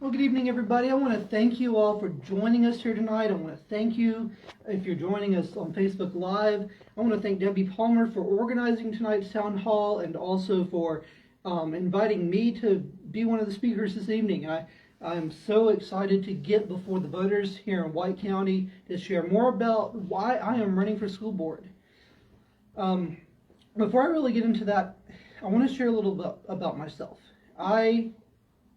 Well, good evening, everybody. I want to thank you all for joining us here tonight. I want to thank you if you're joining us on Facebook Live. I want to thank Debbie Palmer for organizing tonight's town hall and also for inviting me to be one of the speakers this evening. I'm so excited to get before the voters here in White County to share more about why I am running for school board. Before I really get into that, I want to share a little bit about myself. I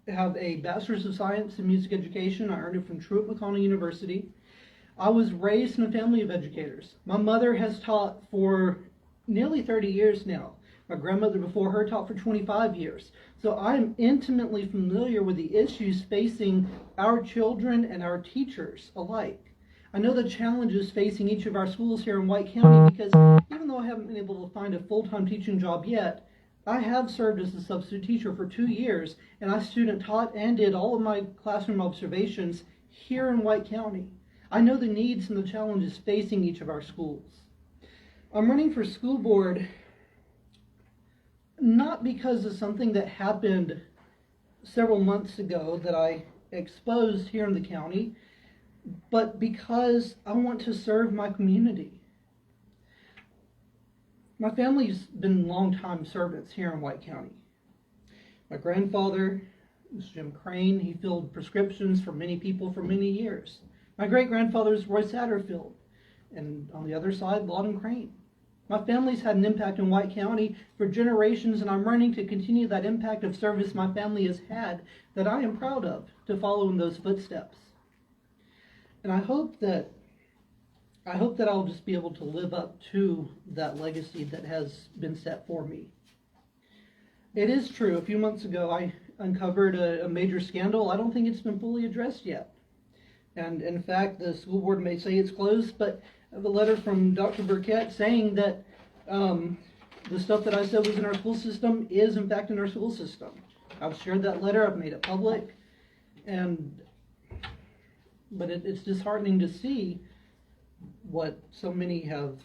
have a Bachelor's of Science in Music Education. I earned it from Truett McConnell University. I was raised in a family of educators. My mother has taught for nearly 30 years now. My grandmother before her taught for 25 years. So I'm intimately familiar with the issues facing our children and our teachers alike. I know the challenges facing each of our schools here in White County because even though I haven't been able to find a full-time teaching job yet, I have served as a substitute teacher for 2 years, and I student taught and did all of my classroom observations here in White County. I know the needs and the challenges facing each of our schools. I'm running for school board not because of something that happened several months ago that I exposed here in the county, but because I want to serve my community. My family's been longtime servants here in White County. My grandfather was Jim Crane. He filled prescriptions for many people for many years. My great-grandfather is Roy Satterfield, and on the other side, Lawton Crane. My family's had an impact in White County for generations, and I'm running to continue that impact of service my family has had that I am proud of, to follow in those footsteps. And I hope that I'll just be able to live up to that legacy that has been set for me. It is true, a few months ago I uncovered a major scandal. I don't think it's been fully addressed yet. And in fact, the school board may say it's closed, but I have a letter from Dr. Burkett saying that the stuff that I said was in our school system is in fact in our school system. I've shared that letter, I've made it public, but it's disheartening to see what so many have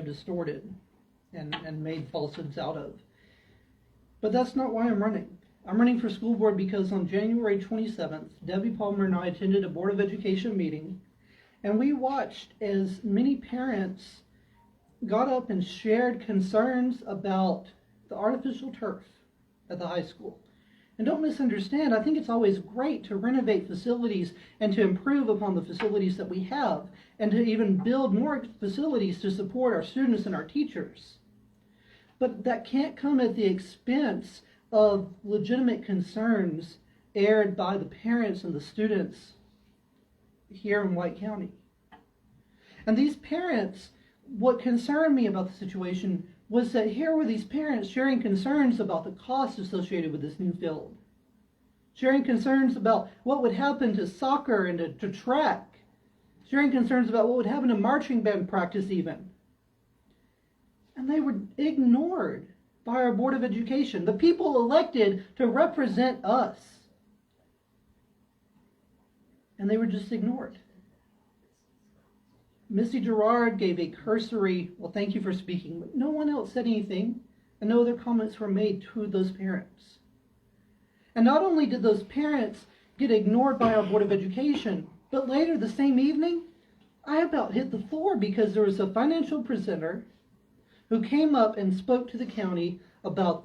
distorted and made falsehoods out of. But that's not why I'm running. I'm running for school board because on January 27th, Debbie Palmer and I attended a Board of Education meeting, and we watched as many parents got up and shared concerns about the artificial turf at the high school. And don't misunderstand, I think it's always great to renovate facilities and to improve upon the facilities that we have and to even build more facilities to support our students and our teachers. But that can't come at the expense of legitimate concerns aired by the parents and the students here in White County. And these parents, what concerned me about the situation was that here were these parents sharing concerns about the cost associated with this new field, sharing concerns about what would happen to soccer and to track, sharing concerns about what would happen to marching band practice even. And they were ignored by our Board of Education, the people elected to represent us. And they were just ignored. Missy Gerard gave a cursory, well, thank you for speaking, but no one else said anything, and no other comments were made to those parents. And not only did those parents get ignored by our Board of Education, but later the same evening, I about hit the floor because there was a financial presenter who came up and spoke to the county about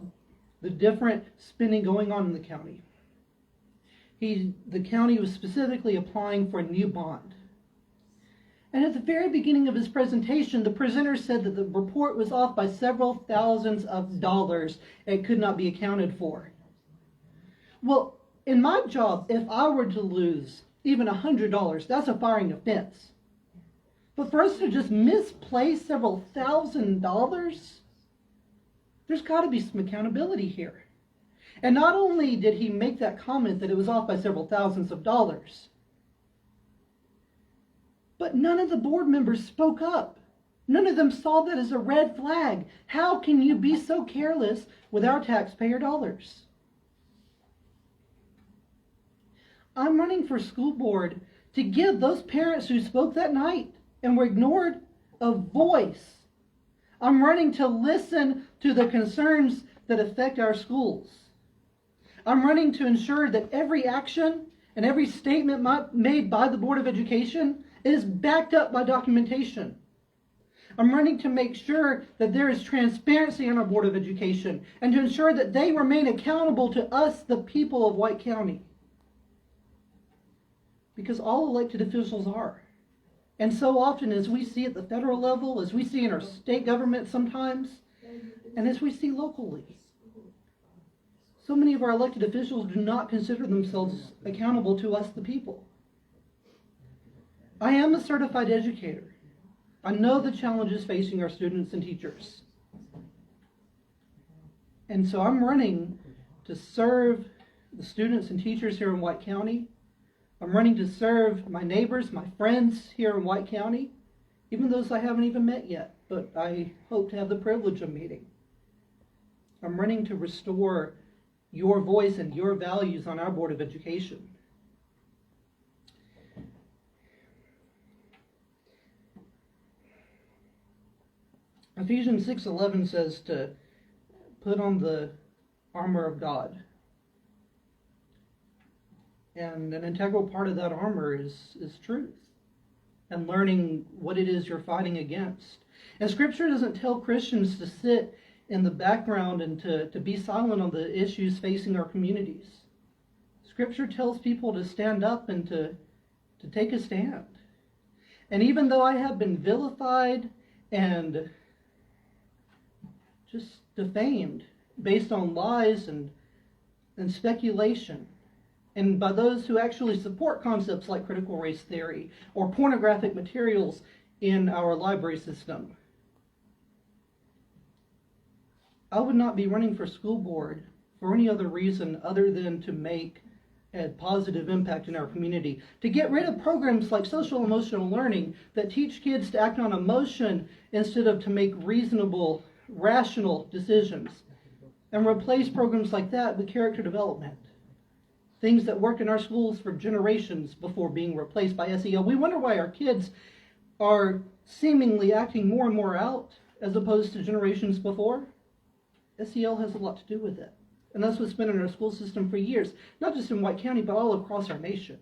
the different spending going on in the county. The county was specifically applying for a new bond. And at the very beginning of his presentation, the presenter said that the report was off by several thousands of dollars and could not be accounted for. Well, in my job, if I were to lose even $100, that's a firing offense. But for us to just misplace several $1,000s, there's got to be some accountability here. And not only did he make that comment that it was off by several thousands of dollars, but none of the board members spoke up. None of them saw that as a red flag. How can you be so careless with our taxpayer dollars? I'm running for school board to give those parents who spoke that night and were ignored a voice. I'm running to listen to the concerns that affect our schools. I'm running to ensure that every action and every statement made by the Board of Education is backed up by documentation. I'm running to make sure that there is transparency on our Board of Education and to ensure that they remain accountable to us, the people of White County. Because all elected officials are. And so often, as we see at the federal level, as we see in our state government sometimes, and as we see locally, so many of our elected officials do not consider themselves accountable to us, the people. I am a certified educator. I know the challenges facing our students and teachers. And so I'm running to serve the students and teachers here in White County. I'm running to serve my neighbors, my friends here in White County, even those I haven't even met yet, but I hope to have the privilege of meeting. I'm running to restore your voice and your values on our Board of Education. Ephesians 6:11 says to put on the armor of God. And an integral part of that armor is truth and learning what it is you're fighting against. And Scripture doesn't tell Christians to sit in the background and to be silent on the issues facing our communities. Scripture tells people to stand up and to take a stand. And even though I have been vilified and just defamed based on lies and speculation, and by those who actually support concepts like critical race theory or pornographic materials in our library system, I would not be running for school board for any other reason other than to make a positive impact in our community, to get rid of programs like social emotional learning that teach kids to act on emotion instead of to make reasonable, rational decisions, and replace programs like that with character development. Things that worked in our schools for generations before being replaced by SEL. We wonder why our kids are seemingly acting more and more out as opposed to generations before. SEL has a lot to do with it. And that's what's been in our school system for years, not just in White County, but all across our nation.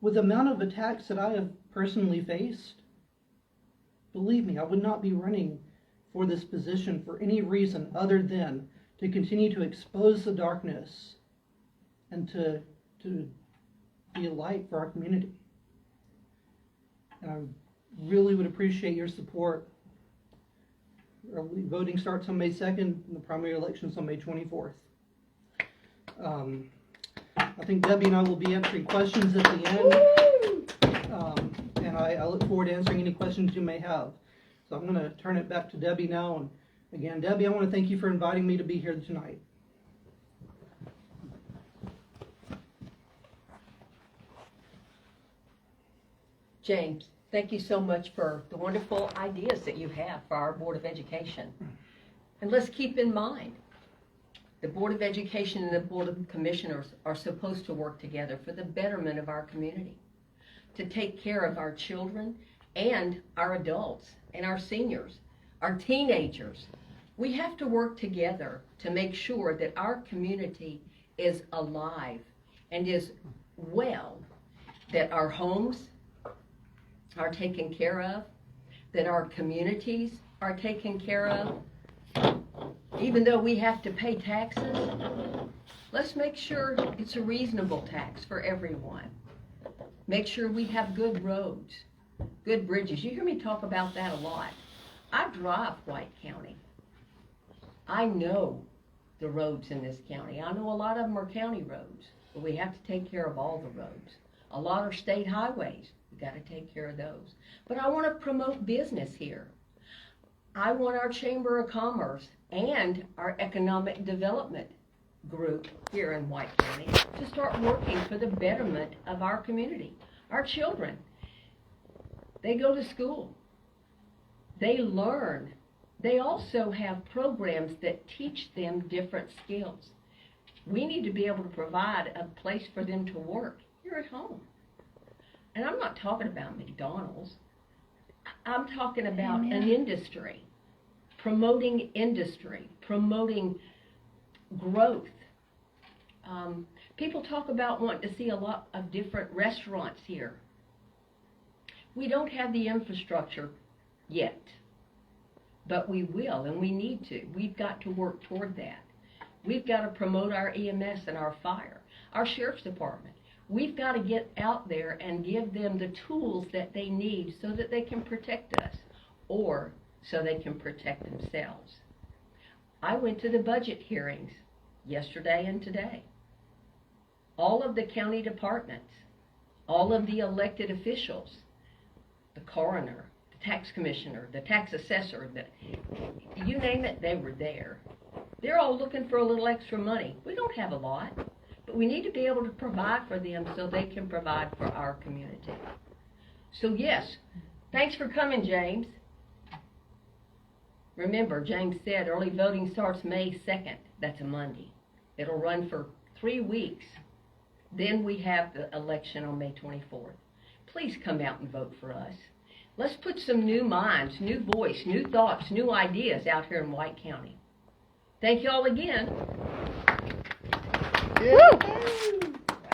With the amount of attacks that I have personally faced, believe me, I would not be running for this position for any reason other than to continue to expose the darkness and to be a light for our community. And I really would appreciate your support. Early voting starts on May 2nd, and the primary elections on May 24th. I think Debbie and I will be answering questions at the end, and I look forward to answering any questions you may have. So I'm going to turn it back to Debbie now. And again, Debbie, I want to thank you for inviting me to be here tonight. James, thank you so much for the wonderful ideas that you have for our Board of Education. And let's keep in mind, the Board of Education and the Board of Commissioners are supposed to work together for the betterment of our community, to take care of our children and our adults and our seniors, our teenagers. We have to work together to make sure that our community is alive and is well, that our homes are taken care of, that our communities are taken care of. Even though we have to pay taxes, let's make sure it's a reasonable tax for everyone. Make sure we have good roads, good bridges. You hear me talk about that a lot. I drive White County. I know the roads in this county. I know a lot of them are county roads, but we have to take care of all the roads. A lot are state highways. We got to take care of those. But I want to promote business here. I want our Chamber of Commerce and our Economic Development group here in White County to start working for the betterment of our community. Our children, they go to school. They learn. They also have programs that teach them different skills. We need to be able to provide a place for them to work here at home. And I'm not talking about McDonald's. I'm talking about an industry. promoting industry, promoting growth. People talk about wanting to see a lot of different restaurants here. We don't have the infrastructure yet, but we will, and we need to. We've got to work toward that. We've got to promote our EMS and our fire, our sheriff's department. We've got to get out there and give them the tools that they need so that they can protect us, or so they can protect themselves. I went to the budget hearings yesterday and today. All of the county departments, all of the elected officials, the coroner, the tax commissioner, the tax assessor, you name it, they were there. They're all looking for a little extra money. We don't have a lot, but we need to be able to provide for them so they can provide for our community. So yes, thanks for coming, James. Remember, James said early voting starts May 2nd. That's a Monday. It'll run for 3 weeks. Then we have the election on May 24th. Please come out and vote for us. Let's put some new minds, new voice, new thoughts, new ideas out here in White County. Thank you all again. Woo!